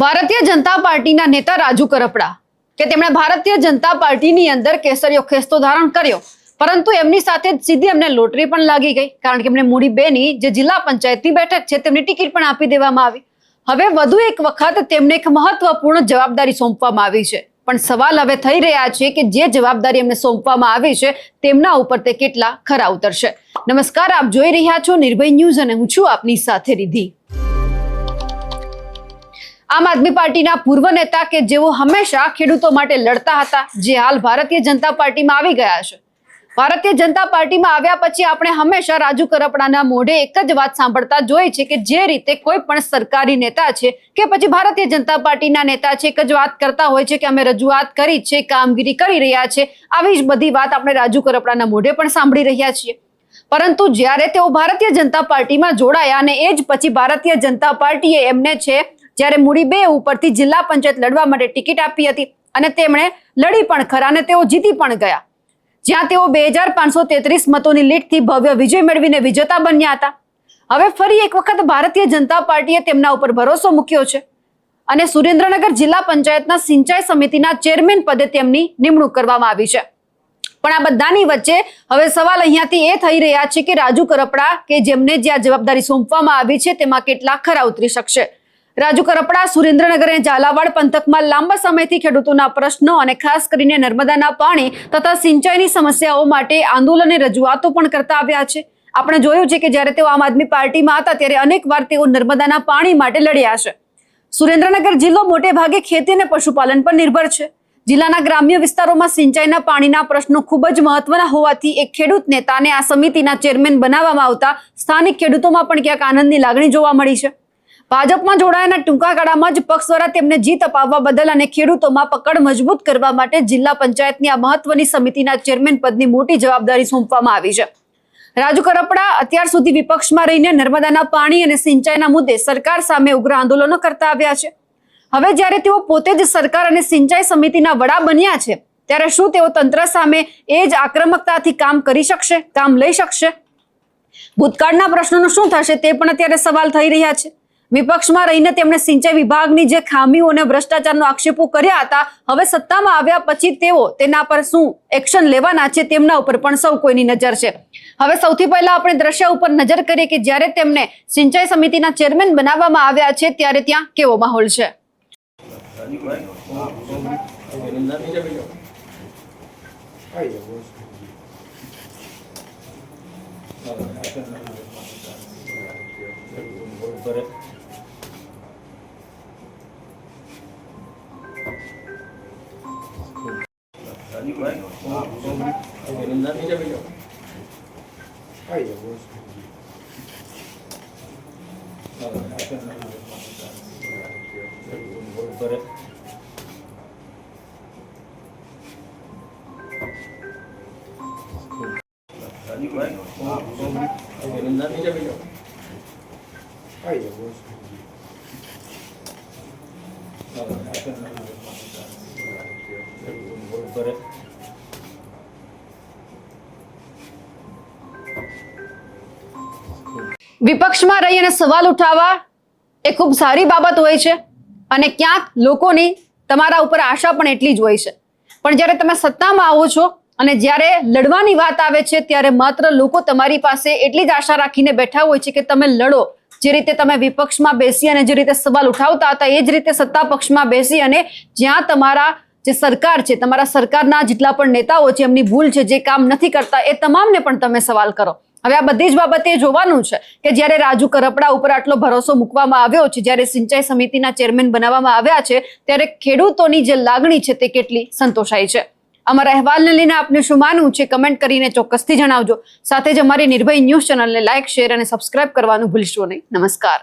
ભારતીય જનતા પાર્ટીના નેતા રાજુ કરપડા કે તેમણે ભારતીય જનતા પાર્ટીની અંદર કેસરીયો ખેસ્તો ધારણ કર્યો, પરંતુ એમની સાથે સીધી એમને લોટરી પણ લાગી ગઈ, કારણ કે એમને મૂડી 2 ની જે જિલ્લા પંચાયતની બેઠક છે તેમની ટિકિટ પણ આપી દેવામાં આવી। હવે વધુ એક વખત તેમને એક મહત્વપૂર્ણ જવાબદારી સોંપવામાં આવી છે, પણ સવાલ હવે થઈ રહ્યા છે કે જે જવાબદારી એમને સોંપવામાં આવી છે તેમના ઉપર તે કેટલા ખરા ઉતરશે। નમસ્કાર, આપ જોઈ રહ્યા છો નિર્ભય ન્યૂઝ અને હું છું આપની સાથે રિધિ। આમ આદમી પાર્ટીના પૂર્વ નેતા કે જેઓ હંમેશા ખેડૂતો માટે લડતા હતા, જે હાલ ભારતીય જનતા પાર્ટીમાં આવી ગયા છે। ભારતીય જનતા પાર્ટીમાં આવ્યા પછી આપણે હંમેશા રાજુ કરપડાના મોઢે એક જ વાત સાંભળતા જોઈ છે કે જે રીતે કોઈ પણ સરકારી નેતા છે કે પછી ભારતીય જનતા પાર્ટીના નેતા છે એક જ વાત કરતા હોય છે કે અમે રજૂઆત કરી છે, કામગીરી કરી રહ્યા છે। આવી જ બધી વાત આપણે રાજુ કરપડાના મોઢે પણ સાંભળી રહ્યા છીએ, પરંતુ જ્યારે તેઓ ભારતીય જનતા પાર્ટીમાં જોડાયા અને એ જ પછી ભારતીય જનતા પાર્ટીએ એમને છે જ્યારે મૂડી 2 ઉપરથી જિલ્લા પંચાયત લડવા માટે ટિકિટ આપી હતી અને તેમણે લડી પણ ખરા અને તેઓ જીતી પણ ગયા, જ્યાં તેઓ 2533 મતોની લીડથી ભવ્ય વિજય મેળવીને વિજેતા બન્યા હતા। હવે ફરી એક વખત ભારતીય જનતા પાર્ટીએ તેમના ઉપર ભરોસો મૂક્યો છે અને સુરેન્દ્રનગર જિલ્લા પંચાયતના સિંચાઈ સમિતિના ચેરમેન પદે તેમની નિમણૂક કરવામાં આવી છે। પણ આ બધાની વચ્ચે હવે સવાલ અહીંયાથી એ થઈ રહ્યા છે કે રાજુ કરપડા કે જેમને જે આ જવાબદારી સોંપવામાં આવી છે તેમાં કેટલા ખરા ઉતરી શકશે। રાજુ કરપડા સુરેન્દ્રનગર અને ઝાલાવાડ પંથકમાં લાંબા સમયથી ખેડૂતોના પ્રશ્નો અને ખાસ કરીને નર્મદાના પાણી તથા સિંચાઈની સમસ્યાઓ માટે આંદોલન અને રજૂઆતો પણ કરતા આવ્યા છે। આપણે જોયું છે કે જ્યારે તેઓ આમ આદમી પાર્ટીમાં હતા ત્યારે અનેકવાર તેઓ નર્મદાના પાણી માટે લડ્યા છે। સુરેન્દ્રનગર જિલ્લો મોટે ભાગે ખેતી અને પશુપાલન પર નિર્ભર છે। જિલ્લાના ગ્રામ્ય વિસ્તારોમાં સિંચાઈના પાણીના પ્રશ્નો ખૂબ જ મહત્વના હોવાથી એક ખેડૂત નેતાને આ સમિતિના ચેરમેન બનાવવામાં આવતા સ્થાનિક ખેડૂતોમાં પણ ક્યાંક આનંદની લાગણી જોવા મળી છે। ભાજપમાં જોડાયાના ટૂંકા ગાળામાં જ પક્ષ દ્વારા તેમને જીત અપાવવા બદલ અને ખેડૂતોમાં પકડ મજબૂત કરવા માટે જિલ્લા પંચાયતની આ મહત્વની સમિતિના ચેરમેન પદની મોટી જવાબદારી સોંપવામાં આવી છે। રાજુ કરપડા અત્યાર સુધી વિપક્ષમાં રહીને નર્મદાના પાણી અને સિંચાઈના મુદ્દે સરકાર સામે ઉગ્ર આંદોલનો કરતા આવ્યા છે। હવે જ્યારે તેઓ પોતે જ સરકાર અને સિંચાઈ સમિતિના વડા બન્યા છે ત્યારે શું તેઓ તંત્ર સામે એ જ આક્રમકતાથી કામ કરી શકશે, કામ લઈ શકશે? ભૂતકાળના પ્રશ્નોનું શું થશે તે પણ અત્યારે સવાલ થઈ રહ્યા છે। વિપક્ષમાં રહીને તેમણે સિંચાઈ વિભાગની જે ખામીઓ અને ભ્રષ્ટાચારનો આક્ષેપો કર્યા હતા, હવે સત્તામાં આવ્યા પછી તેઓ તેના પર શું એક્શન લેવાના છે તેમના ઉપર પણ સૌ કોઈની નજર છે। હવે સૌથી પહેલા આપણે દ્રશ્ય ઉપર નજર કરીએ કે જ્યારે તેમને સિંચાઈ સમિતિના ચેરમેન બનાવવામાં આવ્યા છે ત્યારે ત્યાં કેવો માહોલ છે। વિપક્ષમાં રહી અને સવાલ ઉઠાવવા એ ખૂબ સારી બાબત હોય છે અને ક્યાંક લોકોની તમારા ઉપર આશા પણ એટલી જ હોય છે, પણ જ્યારે તમે સત્તામાં આવો છો અને જ્યારે લડવાની વાત આવે છે ત્યારે માત્ર લોકો તમારી પાસે એટલી જ આશા રાખીને બેઠા હોય છે કે તમે લડો। જે રીતે તમે વિપક્ષમાં બેસી અને જે રીતે સવાલ ઉઠાવતા હતા એ જ રીતે સત્તા પક્ષમાં બેસી અને જ્યાં તમારા જે સરકાર છે, તમારા સરકારના જેટલા પણ નેતાઓ છે એમની ભૂલ છે, જે કામ નથી કરતા એ તમામને પણ તમે સવાલ કરો। હવે આ બધી જ બાબતે જોવાનું છે કે જ્યારે રાજુ કરપડા ઉપર આટલો ભરોસો મૂકવામાં આવ્યો છે, જ્યારે સિંચાઈ સમિતિના ચેરમેન બનાવવામાં આવ્યા છે ત્યારે ખેડૂતોની જે લાગણી છે તે કેટલી સંતોષાઈ છે। અમારા અહેવાલને લઈને આપને શું માનવું છે કમેન્ટ કરીને ચોક્કસથી જણાવજો। સાથે જ અમારી નિર્ભય ન્યૂઝ ચેનલને લાઇક, શેર અને સબસ્ક્રાઇબ કરવાનું ભૂલશો નહીં। નમસ્કાર।